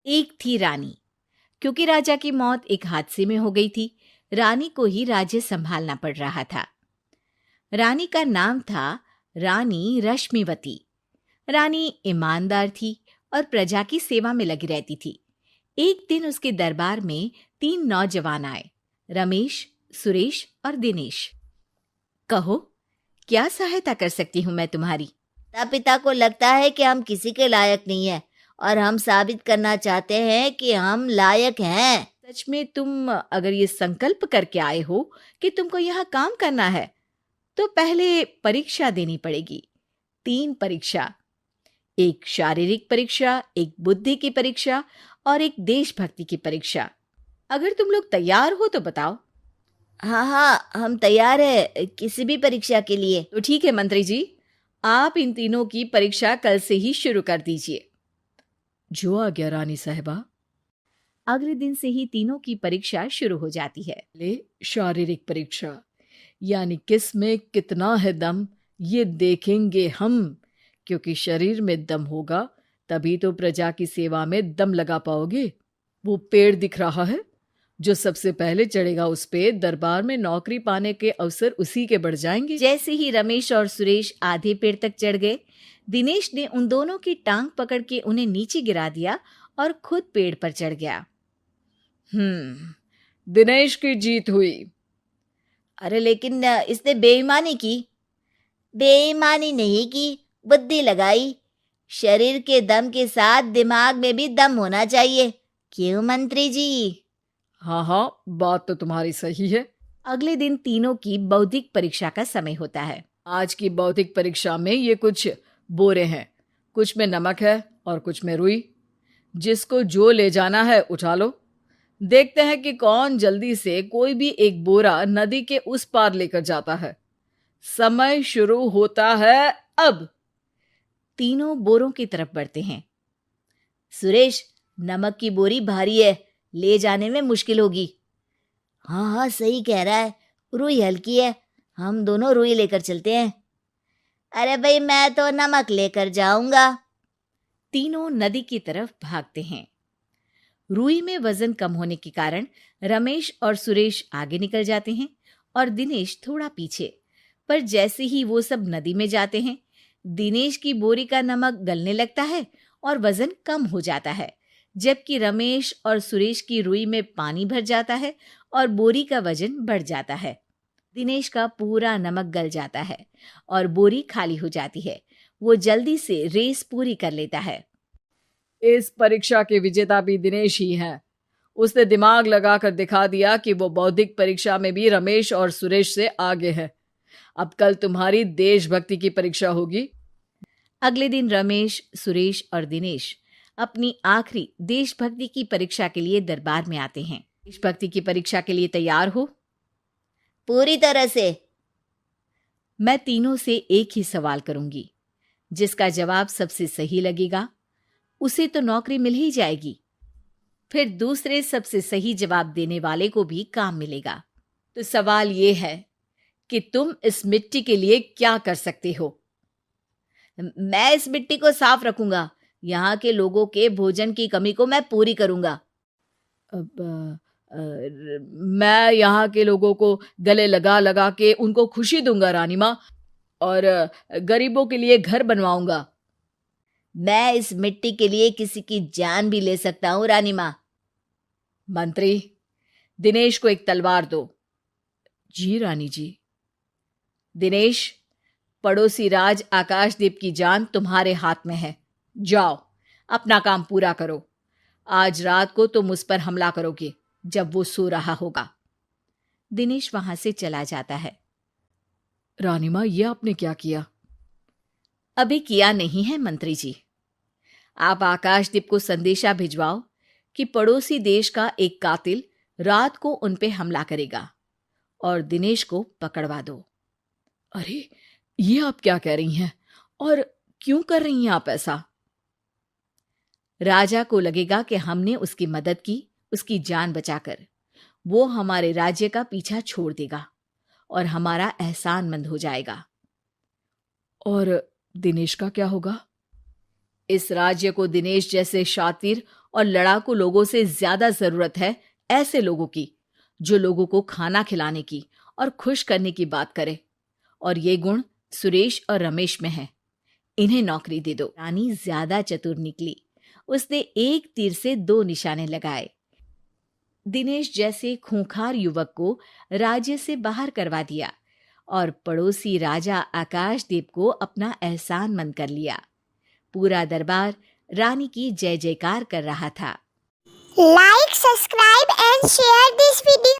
एक थी रानी। क्योंकि राजा की मौत एक हादसे में हो गई थी, रानी को ही राज्य संभालना पड़ रहा था। रानी का नाम था रानी रश्मिवती। रानी ईमानदार थी और प्रजा की सेवा में लगी रहती थी। एक दिन उसके दरबार में 3 नौजवान आए, रमेश, सुरेश और दिनेश। कहो, क्या सहायता कर सकती हूँ मैं तुम्हारी? पिता को लगता है कि हम किसी के लायक नहीं है और हम साबित करना चाहते हैं कि हम लायक हैं। सच में तुम अगर ये संकल्प करके आए हो कि तुमको यहाँ काम करना है, तो पहले परीक्षा देनी पड़ेगी। 3 परीक्षा, एक शारीरिक परीक्षा, एक बुद्धि की परीक्षा और एक देशभक्ति की परीक्षा। अगर तुम लोग तैयार हो तो बताओ। हाँ, हम तैयार है किसी भी परीक्षा के लिए। तो ठीक है मंत्री जी, आप इन तीनों की परीक्षा कल से ही शुरू कर दीजिए। जो आज्ञा रानी साहिबा। अगले दिन से ही तीनों की परीक्षा शुरू हो जाती है। शारीरिक परीक्षा, यानी किस में कितना है दम, ये देखेंगे हम। क्योंकि शरीर में दम होगा तभी तो प्रजा की सेवा में दम लगा पाओगे। वो पेड़ दिख रहा है, जो सबसे पहले चढ़ेगा उस पे दरबार में नौकरी पाने के अवसर उसी के बढ़ जाएंगे। जैसे ही रमेश और सुरेश आधे पेड़ तक चढ़ गए, दिनेश ने उन दोनों की टांग पकड़ के उन्हें नीचे गिरा दिया और खुद पेड़ पर चढ़ गया। दिनेश की जीत हुई। अरे लेकिन इसने बेईमानी की। बेईमानी नहीं की, बुद्धि लगाई। शरीर के दम के साथ दिमाग में भी दम होना चाहिए। क्यों मंत्री जी? हाँ, बात तो तुम्हारी सही है। अगले दिन तीनों की बौद्धिक परीक्षा का समय होता है। आज की बौद्धिक परीक्षा में ये कुछ बोरे हैं, कुछ में नमक है और कुछ में रुई। जिसको जो ले जाना है उठा लो। देखते हैं कि कौन जल्दी से कोई भी एक बोरा नदी के उस पार लेकर जाता है। समय शुरू होता है अब। तीनों बोरों की तरफ बढ़ते हैं। सुरेश, नमक की बोरी भारी है, ले जाने में मुश्किल होगी। हाँ, सही कह रहा है, रुई हल्की है, हम दोनों रुई लेकर चलते हैं। अरे भाई, मैं तो नमक लेकर जाऊंगा। तीनों नदी की तरफ भागते हैं। रुई में वजन कम होने के कारण रमेश और सुरेश आगे निकल जाते हैं और दिनेश थोड़ा पीछे। पर जैसे ही वो सब नदी में जाते हैं, दिनेश की बोरी का नमक गलने लगता है और वजन कम हो जाता है, जबकि रमेश और सुरेश की रुई में पानी भर जाता है और बोरी का वजन बढ़ जाता है। दिनेश का पूरा नमक गल जाता है और बोरी खाली हो जाती है। वो जल्दी से रेस पूरी कर लेता है। इस परीक्षा के विजेता भी दिनेश ही हैं। उसने दिमाग लगाकर दिखा दिया कि वो बौद्धिक परीक्षा में भी रमेश और सुरेश से आगे है। अब कल तुम्हारी देशभक्ति की परीक्षा होगी। अगले दिन रमेश, सुरेश और दिनेश अपनी आखिरी देशभक्ति की परीक्षा के लिए दरबार में आते हैं। देशभक्ति की परीक्षा के लिए तैयार हो? पूरी तरह से। मैं तीनों से एक ही सवाल करूंगी। जिसका जवाब सबसे सही लगेगा उसे तो नौकरी मिल ही जाएगी। फिर दूसरे सबसे सही जवाब देने वाले को भी काम मिलेगा। तो सवाल ये है कि तुम इस मिट्टी के लिए क्या कर सकते हो? मैं इस मिट्टी को साफ रखूंगा। यहाँ के लोगों के भोजन की कमी को मैं पूरी करूंगा। मैं यहाँ के लोगों को गले लगा लगा के उनको खुशी दूंगा रानी माँ, और गरीबों के लिए घर बनवाऊंगा। मैं इस मिट्टी के लिए किसी की जान भी ले सकता हूँ रानी माँ। मंत्री, दिनेश को एक तलवार दो। जी रानी जी। दिनेश, पड़ोसी राज आकाशदीप की जान तुम्हारे हाथ में है। जाओ, अपना काम पूरा करो। आज रात को तुम उस पर हमला करोगे जब वो सो रहा होगा। दिनेश वहां से चला जाता है। रानी माँ, ये आपने क्या किया? अभी किया नहीं है मंत्री जी। आप आकाशदीप को संदेशा भिजवाओ कि पड़ोसी देश का एक कातिल रात को उन पे हमला करेगा और दिनेश को पकड़वा दो। अरे, ये आप क्या कह रही हैं और क्यों कर रही हैं आप ऐसा? राजा को लगेगा कि हमने उसकी मदद की, उसकी जान बचाकर। वो हमारे राज्य का पीछा छोड़ देगा और हमारा एहसानमंद हो जाएगा। और दिनेश का क्या होगा? इस राज्य को दिनेश जैसे शातिर और लड़ाकू लोगों से ज्यादा जरूरत है ऐसे लोगों की जो लोगों को खाना खिलाने की और खुश करने की बात करे। और ये गुण सुरेश और रमेश में है। इन्हें नौकरी दे दो। रानी ज्यादा चतुर निकली। उसने एक तीर से 2 निशाने लगाए। दिनेश जैसे खूंखार युवक को राज्य से बाहर करवा दिया और पड़ोसी राजा आकाशदीप को अपना एहसानमंद कर लिया। पूरा दरबार रानी की जय जयकार कर रहा था। Like, subscribe and share this video.